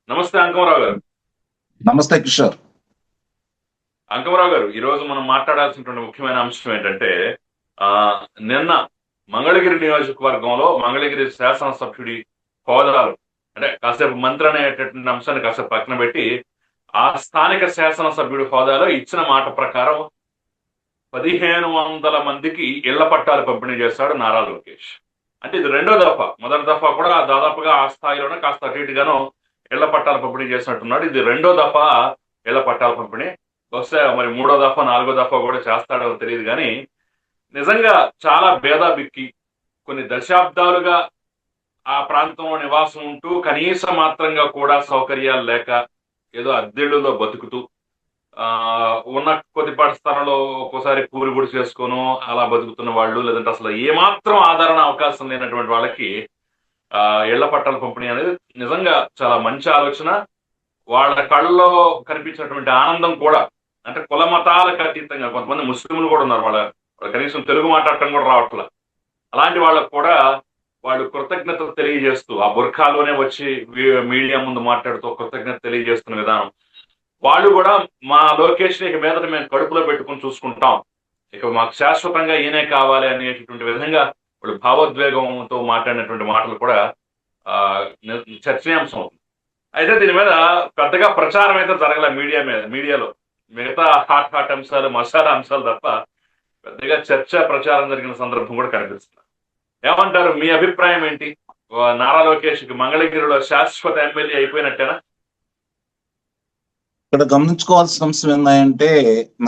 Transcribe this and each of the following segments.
నమస్తే అంకమరావు గారు. నమస్తే కిషోర్. అంకమరావు గారు, ఈరోజు మనం మాట్లాడాల్సినటువంటి ముఖ్యమైన అంశం ఏంటంటే ఆ నిన్న మంగళగిరి నియోజకవర్గంలో మంగళగిరి శాసనసభ్యుడి హోదాలు అంటే కాసేపు మంత్రి అనేటటువంటి అంశాన్ని కాసేపు పక్కన పెట్టి ఆ స్థానిక శాసనసభ్యుడి హోదాలో ఇచ్చిన మాట ప్రకారం 1500 మందికి ఇళ్ల పట్టాలు పంపిణీ చేశాడు నారా లోకేష్. అంటే ఇది రెండో దఫా. మొదటి దఫా కూడా దాదాపుగా ఆ స్థాయిలోనే కాస్త అటు ఇటుగాను ఇళ్ల పట్టాలు పంపిణీ చేసినట్టున్నాడు. ఇది రెండో దఫా ఇళ్ల పట్టాల పంపిణీ. బహుశా మరి మూడో దఫా నాలుగో దఫా కూడా చేస్తాడో తెలియదు కానీ నిజంగా చాలా భేదాబిక్కి కొన్ని దశాబ్దాలుగా ఆ ప్రాంతంలో నివాసం ఉంటూ కనీస మాత్రంగా కూడా సౌకర్యాలు లేక ఏదో అద్దెళ్లలో బతుకుతూ ఉన్న కొద్దిపాటి స్థలంలో ఒక్కోసారి కూలి గుడి చేసుకోను అలా బతుకుతున్న వాళ్ళు, లేదంటే అసలు ఏమాత్రం ఆదరణ అవకాశం లేనటువంటి వాళ్ళకి ఇళ్ల పట్టాల పంపిణీ అనేది నిజంగా చాలా మంచి ఆలోచన. వాళ్ళ కళ్ళలో కనిపించినటువంటి ఆనందం కూడా, అంటే కుల మతాలకు అతీతంగా కొంతమంది ముస్లింలు కూడా ఉన్నారు, వాళ్ళ కనీసం తెలుగు మాట్లాడటం కూడా రావట్లే. అలాంటి వాళ్ళకు కూడా వాళ్ళు కృతజ్ఞతలు తెలియజేస్తూ ఆ బుర్ఖాలోనే వచ్చి మీడియా ముందు మాట్లాడుతూ కృతజ్ఞత తెలియజేస్తున్న విధానం, వాళ్ళు కూడా మా లోకేష్ ఇక మీదట మేము కడుపులో పెట్టుకుని చూసుకుంటాం, ఇక మాకు శాశ్వతంగా ఈయనే కావాలి అనేటటువంటి విధంగా వాళ్ళు భావోద్వేగంతో మాట్లాడినటువంటి మాటలు కూడా చర్చనీయాంశం అవుతుంది. అయితే దీని మీద పెద్దగా ప్రచారం అయితే జరగలే మీడియాలో. మిగతా హాట్ అంశాలు, మసాలా అంశాలు తప్ప పెద్దగా చర్చ ప్రచారం జరిగిన సందర్భం కూడా కనిపిస్తుంది. ఏమంటారు, మీ అభిప్రాయం ఏంటి? నారా లోకేష్ మంగళగిరిలో శాశ్వత ఎమ్మెల్యే అయిపోయినట్టేనా? ఇక్కడ గమనించుకోవాల్సిన అంశం ఏంటంటే,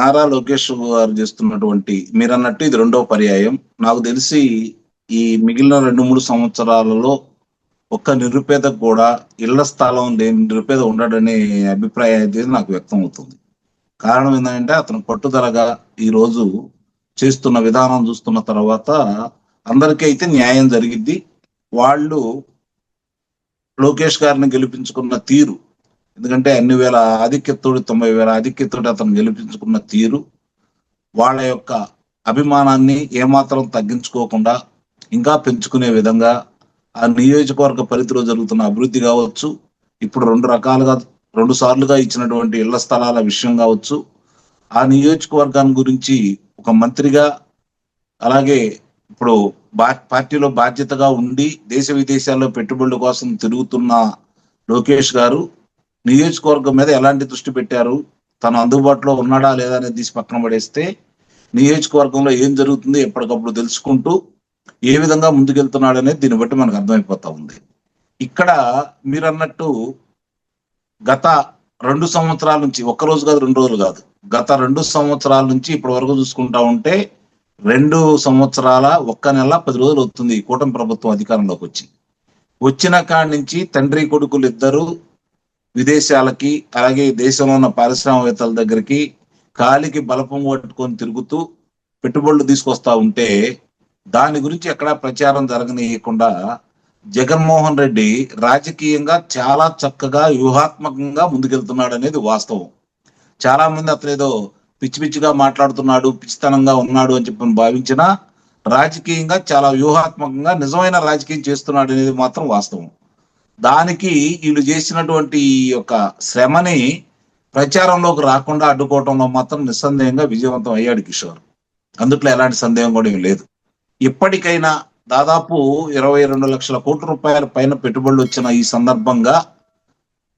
నారా లోకేష్ గారు చేస్తున్నటువంటి, మీరు అన్నట్టు ఇది రెండో పర్యాయం. నాకు తెలిసి ఈ మిగిలిన 2-3 సంవత్సరాలలో ఒక్క నిరుపేదకు కూడా ఇళ్ల స్థలం లేని నిరుపేద ఉండడనే అభిప్రాయం అయితే నాకు వ్యక్తం అవుతుంది. కారణం ఏంటంటే, అతను పట్టుదలగా ఈరోజు చేస్తున్న విధానం చూస్తున్న తర్వాత అందరికీ అయితే న్యాయం జరిగిద్ది. వాళ్ళు లోకేష్ గారిని గెలిపించుకున్న తీరు, ఎందుకంటే అన్ని వేల ఆధిక్యతోటి 90,000 ఆధిక్యతోటి అతను గెలిపించుకున్న తీరు, వాళ్ళ యొక్క అభిమానాన్ని ఏమాత్రం తగ్గించుకోకుండా ఇంకా పెంచుకునే విధంగా ఆ నియోజకవర్గ పరిధిలో జరుగుతున్న అభివృద్ధి కావచ్చు, ఇప్పుడు 2 సార్లుగా ఇచ్చినటువంటి ఇళ్ల స్థలాల విషయం కావచ్చు, ఆ నియోజకవర్గాన్ని గురించి ఒక మంత్రిగా, అలాగే ఇప్పుడు పార్టీలో బాధ్యతగా ఉండి దేశ విదేశాల్లో పెట్టుబడుల కోసం తిరుగుతున్న లోకేష్ గారు నియోజకవర్గం మీద ఎలాంటి దృష్టి పెట్టారు, తను అందుబాటులో ఉన్నాడా లేదా అనేది తీసి పక్కన పడేస్తే, నియోజకవర్గంలో ఏం జరుగుతుంది ఎప్పటికప్పుడు తెలుసుకుంటూ ఏ విధంగా ముందుకెళ్తున్నాడు అనేది దీన్ని బట్టి మనకు అర్థమైపోతా ఉంది. ఇక్కడ మీరు అన్నట్టు గత 2 సంవత్సరాల నుంచి, ఒక్కరోజు కాదు 2 రోజులు కాదు, గత 2 సంవత్సరాల నుంచి ఇప్పటి వరకు చూసుకుంటా ఉంటే 2 సంవత్సరాల 1 నెల 10 రోజులు అవుతుంది ఈ కూటమి ప్రభుత్వం అధికారంలోకి వచ్చిన కాడి నుంచి తండ్రి కొడుకులు ఇద్దరు విదేశాలకి, అలాగే దేశంలో ఉన్న పారిశ్రామికవేత్తల దగ్గరికి కాలికి బలపం పట్టుకొని తిరుగుతూ పెట్టుబడులు తీసుకొస్తా ఉంటే దాని గురించి ఎక్కడా ప్రచారం జరగనీయకుండా జగన్మోహన్ రెడ్డి రాజకీయంగా చాలా చక్కగా వ్యూహాత్మకంగా ముందుకెళ్తున్నాడు అనేది వాస్తవం. చాలా మంది అతను ఏదో పిచ్చి పిచ్చిగా మాట్లాడుతున్నాడు, పిచ్చితనంగా ఉన్నాడు అని చెప్పి భావించినా రాజకీయంగా చాలా వ్యూహాత్మకంగా నిజమైన రాజకీయం చేస్తున్నాడు అనేది మాత్రం వాస్తవం. దానికి వీళ్ళు చేసినటువంటి ఈ యొక్క శ్రమని ప్రచారంలోకి రాకుండా అడ్డుకోవటంలో మాత్రం నిస్సందేహంగా విజయవంతం అయ్యాడు కిషోర్. అందుట్లో ఎలాంటి సందేహం కూడా ఏం లేదు. ఇప్పటికైనా దాదాపు 22 లక్షల కోట్ల రూపాయల పైన పెట్టుబడులు వచ్చిన ఈ సందర్భంగా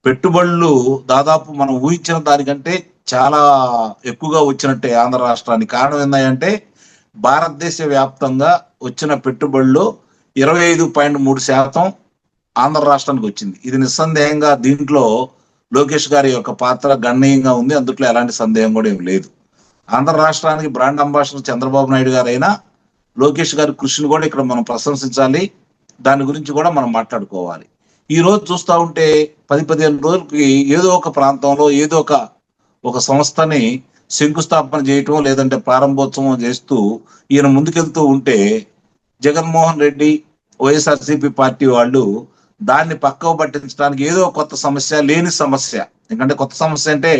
పెట్టుబడులు దాదాపు మనం ఊహించిన దానికంటే చాలా ఎక్కువగా వచ్చినట్టే ఆంధ్ర రాష్ట్రానికి. కారణం ఏంటంటే భారతదేశ వ్యాప్తంగా వచ్చిన పెట్టుబడులు 25.3% ఆంధ్ర రాష్ట్రానికి వచ్చింది. ఇది నిస్సందేహంగా దీంట్లో లోకేష్ గారి యొక్క పాత్ర గణనీయంగా ఉంది, అందుట్లో ఎలాంటి సందేహం కూడా ఏం లేదు. ఆంధ్ర రాష్ట్రానికి బ్రాండ్ అంబాసిడర్ చంద్రబాబు నాయుడు గారు అయినా లోకేష్ గారి కృషిని కూడా ఇక్కడ మనం ప్రశంసించాలి, దాని గురించి కూడా మనం మాట్లాడుకోవాలి. ఈ రోజు చూస్తూ ఉంటే 10-15 రోజులకి ఏదో ఒక ప్రాంతంలో ఏదో ఒక సంస్థని శంకుస్థాపన చేయటం, లేదంటే ప్రారంభోత్సవం చేస్తూ ఈయన ముందుకెళ్తూ ఉంటే జగన్మోహన్ రెడ్డి, వైఎస్ఆర్సీపీ పార్టీ వాళ్ళు దాన్ని పక్కకు పట్టించడానికి ఏదో కొత్త సమస్య, లేని సమస్య, ఎందుకంటే కొత్త సమస్య అంటే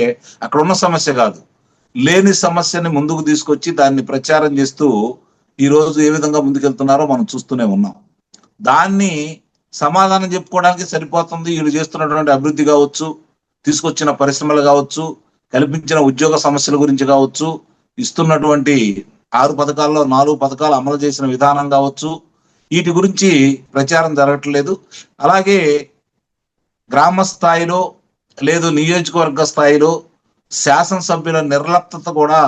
అక్కడ ఉన్న సమస్య కాదు, లేని సమస్యని ముందుకు తీసుకొచ్చి దాన్ని ప్రచారం చేస్తూ ఈ రోజు ఏ విధంగా ముందుకెళ్తున్నారో మనం చూస్తూనే ఉన్నాం. దాన్ని సమాధానం చెప్పుకోవడానికి సరిపోతుంది. వీళ్ళు చేస్తున్నటువంటి అభివృద్ధి కావచ్చు, తీసుకొచ్చిన పరిశ్రమలు కావచ్చు, కల్పించిన ఉద్యోగ సమస్యల గురించి కావచ్చు, ఇస్తున్నటువంటి 6 పథకాల్లో 4 పథకాలు అమలు చేసిన విధానం కావచ్చు, వీటి గురించి ప్రచారం జరగట్లేదు. అలాగే గ్రామ స్థాయిలో లేదు నియోజకవర్గ స్థాయిలో శాసనసభ్యుల నిర్లప్తత కూడా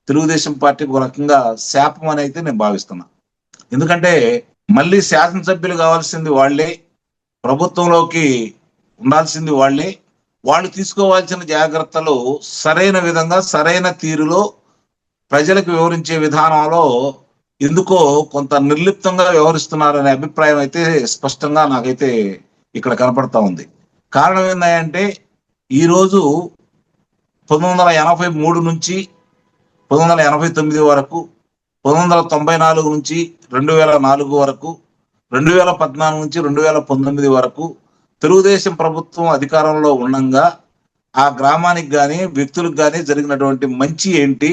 తెలుగుదేశం పార్టీకి ఒక రకంగా శాపం అని అయితే నేను భావిస్తున్నా. ఎందుకంటే మళ్ళీ శాసనసభ్యులు కావాల్సింది వాళ్లే, ప్రభుత్వంలోకి ఉండాల్సింది వాళ్లే. వాళ్ళు తీసుకోవాల్సిన జాగ్రత్తలు సరైన విధంగా సరైన తీరులో ప్రజలకు వివరించే విధానంలో ఎందుకో కొంత నిర్లిప్తంగా వ్యవహరిస్తున్నారనే అభిప్రాయం అయితే స్పష్టంగా నాకైతే ఇక్కడ కనపడతా ఉంది. కారణం ఏంటంటే ఈరోజు 1983 నుంచి 1989 వరకు, 1994 నుంచి 2004 వరకు, 2014 నుంచి 2019 వరకు తెలుగుదేశం ప్రభుత్వం అధికారంలో ఉండగా ఆ గ్రామానికి కానీ వ్యక్తులకు కానీ జరిగినటువంటి మంచి ఏంటి,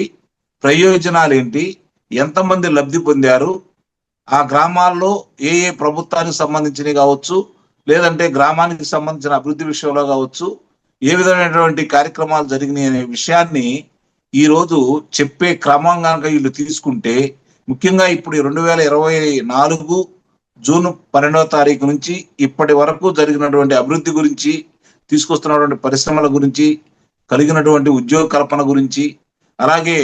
ప్రయోజనాలు ఏంటి, ఎంతమంది లబ్ధి పొందారు, ఆ గ్రామాల్లో ఏ ఏ ప్రభుత్వానికి సంబంధించినవి కావచ్చు, లేదంటే గ్రామానికి సంబంధించిన అభివృద్ధి విషయంలో కావచ్చు, ఏ విధమైనటువంటి కార్యక్రమాలు జరిగినాయి అనే విషయాన్ని ఈ రోజు చెప్పే క్రమం కనుక వీళ్ళు తీసుకుంటే, ముఖ్యంగా ఇప్పుడు 2024 జూన్ 12వ తారీఖు నుంచి ఇప్పటి వరకు జరిగినటువంటి అభివృద్ధి గురించి, తీసుకొస్తున్నటువంటి పరిశ్రమల గురించి, కలిగినటువంటి ఉద్యోగ కల్పన గురించి, అలాగే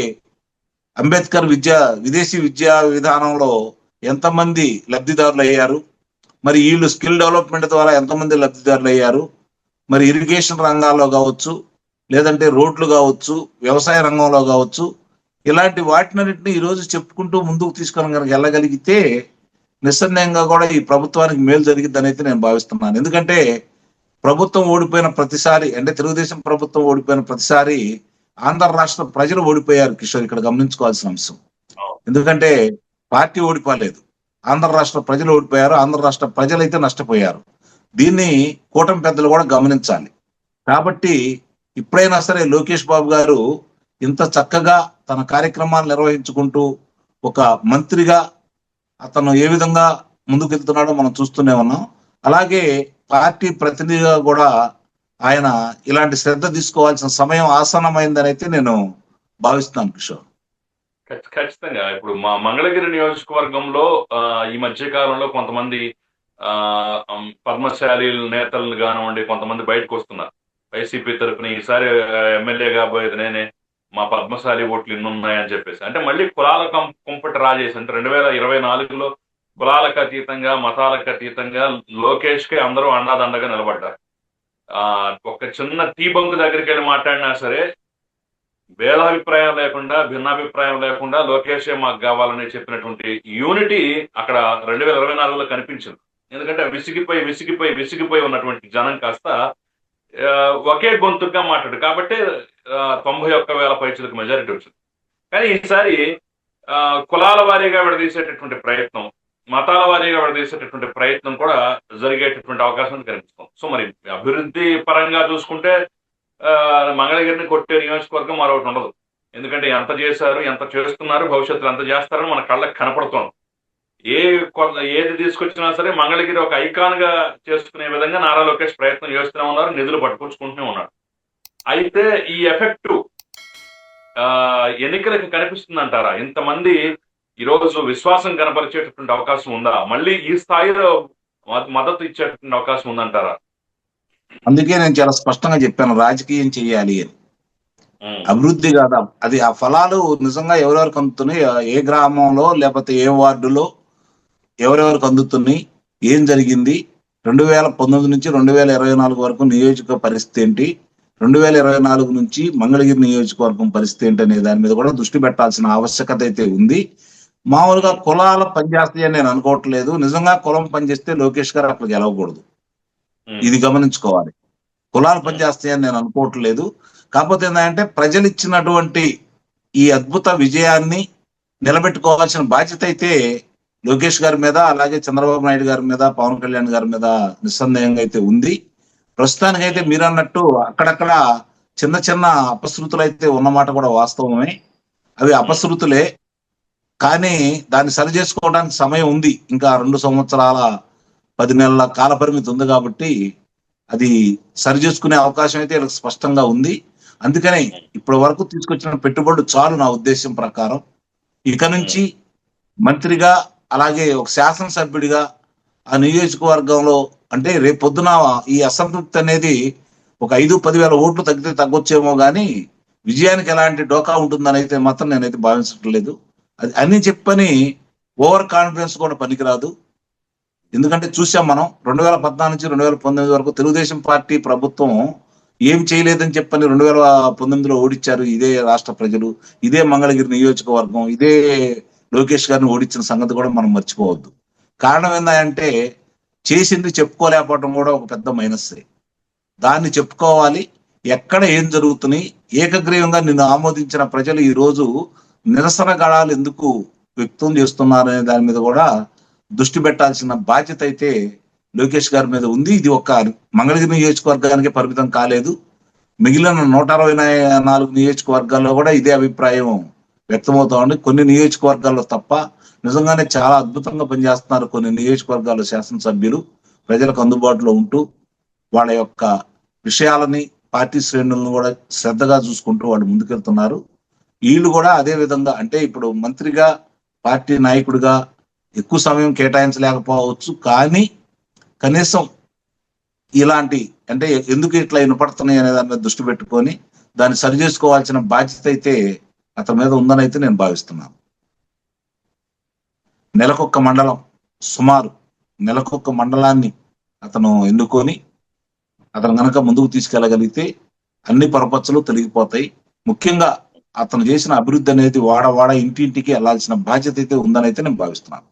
అంబేద్కర్ విదేశీ విద్యా విధానంలో ఎంతమంది లబ్ధిదారులు అయ్యారు, మరి వీళ్ళు స్కిల్ డెవలప్మెంట్ ద్వారా ఎంతమంది లబ్ధిదారులు అయ్యారు, మరి ఇరిగేషన్ రంగాల్లో కావచ్చు, లేదంటే రోడ్లు కావచ్చు, వ్యవసాయ రంగంలో కావచ్చు, ఇలాంటి వాటినన్నింటినీ ఈరోజు చెప్పుకుంటూ ముందుకు తీసుకొని కనుక వెళ్ళగలిగితే నిస్సందేహంగా కూడా ఈ ప్రభుత్వానికి మేలు జరిగిద్దని అయితే నేను భావిస్తున్నాను. ఎందుకంటే ప్రభుత్వం ఓడిపోయిన ప్రతిసారి, అంటే తెలుగుదేశం ప్రభుత్వం ఓడిపోయిన ప్రతిసారి ఆంధ్ర రాష్ట్ర ప్రజలు ఓడిపోయారు కిషోర్. ఇక్కడ గమనించుకోవాల్సిన అంశం. ఎందుకంటే పార్టీ ఓడిపోలేదు, ఆంధ్ర రాష్ట్ర ప్రజలు ఓడిపోయారు. ఆంధ్ర రాష్ట్ర ప్రజలైతే నష్టపోయారు. దీన్ని కూటమి పెద్దలు కూడా గమనించాలి. కాబట్టి ఇప్పుడైనా సరే లోకేష్ బాబు గారు ఇంత చక్కగా తన కార్యక్రమాలు నిర్వహించుకుంటూ ఒక మంత్రిగా అతను ఏ విధంగా ముందుకెళ్తున్నాడో మనం చూస్తూనే ఉన్నాం. అలాగే పార్టీ ప్రతినిధిగా కూడా ఆయన ఇలాంటి శ్రద్ధ తీసుకోవాల్సిన సమయం ఆసన్నమైందని అయితే నేను భావిస్తున్నాను కిషోర్. ఖచ్చితంగా. ఇప్పుడు మా మంగళగిరి నియోజకవర్గంలో ఈ మధ్య కాలంలో కొంతమంది పద్మశాలి నేతలు కానివ్వండి, కొంతమంది బయటకు వస్తున్నారు. వైసీపీ తరఫున ఈసారి ఎమ్మెల్యే కాబోయేది నేనే, మా పద్మశాలి ఓట్లు ఇన్ని ఉన్నాయని చెప్పేసి, అంటే మళ్ళీ కులాల కుంపటి రాజేసి, అంటే 2024లో కులాలకు అతీతంగా, మతాలకు అతీతంగా లోకేష్ కి అందరూ అండాదండగా నిలబడ్డారు. ఒక చిన్న టీ బంక్ దగ్గరికి వెళ్ళి మాట్లాడినా సరే భేదాభిప్రాయం లేకుండా, భిన్నాభిప్రాయం లేకుండా లోకేషే మాకు కావాలని చెప్పినటువంటి యూనిటీ అక్కడ 2024లో కనిపించింది. ఎందుకంటే విసిగిపోయి ఉన్నటువంటి జనం కాస్త ఒకే గొంతుగా మాట్లాడు కాబట్టి 91,000 పైచులకు మెజారిటీ వచ్చింది. కానీ ఈసారి కులాల వారీగా విడదీసేటటువంటి ప్రయత్నం, మతాల వారీగా విడదీసేటటువంటి ప్రయత్నం కూడా జరిగేటటువంటి అవకాశం కనిపిస్తుంది. సో మరి అభివృద్ధి పరంగా చూసుకుంటే మంగళగిరిని కొట్టే నియోజకవర్గం మరొకటి ఉండదు. ఎందుకంటే ఎంత చేశారు, ఎంత చేస్తున్నారు, భవిష్యత్తులో ఎంత చేస్తారని మన కళ్ళకి కనపడుతోంది. ఏది తీసుకొచ్చినా సరే మంగళగిరి ఒక ఐకాన్ గా చేసుకునే విధంగా నారా లోకేష్ ప్రయత్నం చేస్తూనే ఉన్నారు, నిధులు పట్టుకొచ్చుకుంటూనే ఉన్నారు. అయితే ఈ ఎఫెక్ట్ ఎన్నికలకు కనిపిస్తుంది అంటారా? ఇంతమంది ఈరోజు విశ్వాసం కనపరిచేటటువంటి అవకాశం ఉందా? మళ్ళీ ఈ స్థాయిలో మద్దతు ఇచ్చేటటువంటి అవకాశం ఉందంటారా? అందుకే నేను చాలా స్పష్టంగా చెప్పాను, రాజకీయం చెయ్యాలి అని. అభివృద్ధి కాదా అది, ఆ ఫలాలు నిజంగా ఎవరెవరికి అందుతున్నాయి, ఏ గ్రామంలో లేకపోతే ఏ వార్డులో ఎవరెవరికి అందుతున్నాయి, ఏం జరిగింది, 2019 నుంచి 2024 వరకు నియోజక పరిస్థితి ఏంటి, 2024 నుంచి మంగళగిరి నియోజకవర్గం పరిస్థితి ఏంటి అనే దాని మీద కూడా దృష్టి పెట్టాల్సిన ఆవశ్యకత అయితే ఉంది. మామూలుగా కులాల పనిచేస్తాయని నేను అనుకోవట్లేదు. నిజంగా కులం పనిచేస్తే లోకేష్ గారు అక్కడ గెలవకూడదు, ఇది గమనించుకోవాలి. కులాలు పనిచేస్తాయని నేను అనుకోవట్లేదు. కాకపోతే ఏంటంటే ప్రజలు ఇచ్చినటువంటి ఈ అద్భుత విజయాన్ని నిలబెట్టుకోవాల్సిన బాధ్యత అయితే లోకేష్ గారి మీద, అలాగే చంద్రబాబు నాయుడు గారి మీద, పవన్ కళ్యాణ్ గారి మీద నిస్సందేహంగా అయితే ఉంది. ప్రస్తుతానికైతే మీరు అన్నట్టు అక్కడక్కడ చిన్న చిన్న అపశృతులు అయితే ఉన్నమాట కూడా వాస్తవమే. అవి అపశృతులే, కానీ దాన్ని సరి చేసుకోవడానికి సమయం ఉంది. ఇంకా 2 సంవత్సరాల 10 నెలల కాల పరిమితి ఉంది కాబట్టి అది సరి చేసుకునే అవకాశం అయితే వీళ్ళకి స్పష్టంగా ఉంది. అందుకనే ఇప్పటి వరకు తీసుకొచ్చిన పెట్టుబడులు చాలు నా ఉద్దేశం ప్రకారం. ఇక నుంచి మంత్రిగా అలాగే ఒక శాసనసభ్యుడిగా ఆ నియోజకవర్గంలో అంటే రేపు పొద్దున ఈ అసంతృప్తి అనేది ఒక 5-10 వేల ఓట్లు తగ్గితే తగ్గొచ్చేమో కానీ విజయానికి ఎలాంటి డోకా ఉంటుందని అయితే మాత్రం నేనైతే భావించట్లేదు. అది అని చెప్పని ఓవర్ కాన్ఫిడెన్స్ కూడా పనికిరాదు. ఎందుకంటే చూసాం మనం 2014 నుంచి 2019 వరకు తెలుగుదేశం పార్టీ ప్రభుత్వం ఏం చేయలేదని చెప్పని 2019లో ఓడించారు ఇదే రాష్ట్ర ప్రజలు, ఇదే మంగళగిరి నియోజకవర్గం, ఇదే లోకేష్ గారిని ఓడించిన సంగతి కూడా మనం మర్చిపోవద్దు. కారణం ఏంటంటే చేసింది చెప్పుకోలేకపోవడం కూడా ఒక పెద్ద మైనస్సే. దాన్ని చెప్పుకోవాలి. ఎక్కడ ఏం జరుగుతున్నాయి, ఏకగ్రీవంగా నిన్ను ఆమోదించిన ప్రజలు ఈ రోజు నిరసన గళాలు ఎందుకు వ్యక్తం చేస్తున్నారు అనే దాని మీద కూడా దృష్టి పెట్టాల్సిన బాధ్యత అయితే లోకేష్ గారి మీద ఉంది. ఇది ఒక మంగళగిరి నియోజకవర్గానికి పరిమితం కాలేదు, మిగిలిన 164 నియోజకవర్గాల్లో కూడా ఇదే అభిప్రాయం వ్యక్తమవుతా ఉంది. కొన్ని నియోజకవర్గాల్లో తప్ప నిజంగానే చాలా అద్భుతంగా పనిచేస్తున్నారు కొన్ని నియోజకవర్గాల శాసనసభ్యులు, ప్రజలకు అందుబాటులో ఉంటూ వాళ్ళ యొక్క విషయాలని పార్టీ శ్రేణులను కూడా శ్రద్ధగా చూసుకుంటూ వాళ్ళు ముందుకెళ్తున్నారు. వీళ్ళు కూడా అదే విధంగా అంటే ఇప్పుడు మంత్రిగా పార్టీ నాయకుడిగా ఎక్కువ సమయం కేటాయించలేకపోవచ్చు, కానీ కనీసం ఇలాంటి అంటే ఎందుకు ఇట్లా వినపడుతున్నాయి అనే దాని మీద దృష్టి పెట్టుకొని దాన్ని సరి చేసుకోవాల్సిన బాధ్యత అయితే అతని మీద ఉందని అయితే నేను భావిస్తున్నాను. నెలకొక్క మండలం, సుమారు నెలకొక్క మండలాన్ని అతను ఎన్నుకొని అతను గనక ముందుకు తీసుకెళ్ళగలిగితే అన్ని పరపచ్చలు తొలగిపోతాయి. ముఖ్యంగా అతను చేసిన అభివృద్ధి అనేది వాడ ఇంటింటికి వెళ్లాల్సిన బాధ్యత అయితే ఉందని అయితే నేను భావిస్తున్నాను.